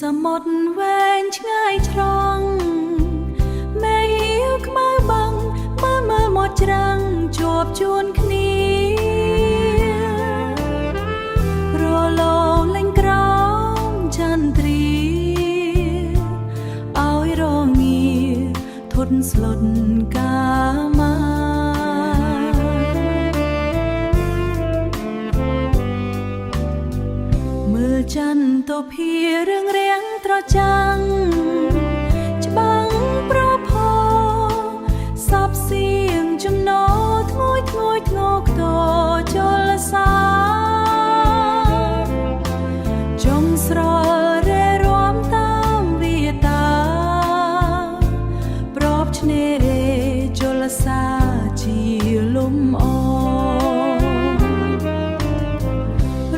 សមុទ្រវែងឆ្ងាយឆ្លងមេហៀវខ្មៅបាំងមើលមកច្រាំងជាប់ជួនគ្នារលោងលេងក្រោមចន្ទ្រាឲ្យរងាធន់ស្លុតកាមាមើលចន្ទទៅភារឿងរាំងត្រចាំងច្បាំងប្រផសពសៀងចំណោធ្ងួយធ្ងរខ្ទចលសាចុងស្រលរេរាំតាមវាតាប្រពឆ្នេរចលសាជាលំអ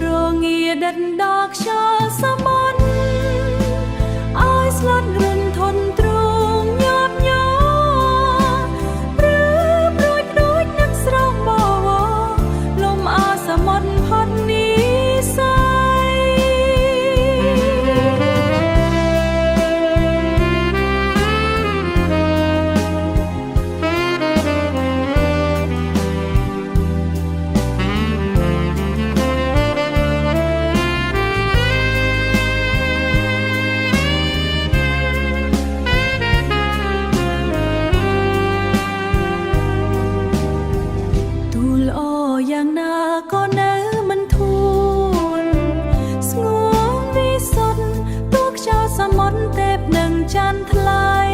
រងាដិតដល់ខ្យល់សមុទ្រឲ្យស្លាត់រឹងធន់ទ្រូងញាប់ញ័រព្រឺព្រួយដូចទឹកស្រស់បវរលំអសមុទ្រផុតនិស្ស័យយ៉ាងណាក៏នៅមិនធួនស្ងួនវិសុទ្ធទូខ្យល់សមុទ្រទេពនឹងច័ន្ទថ្លៃ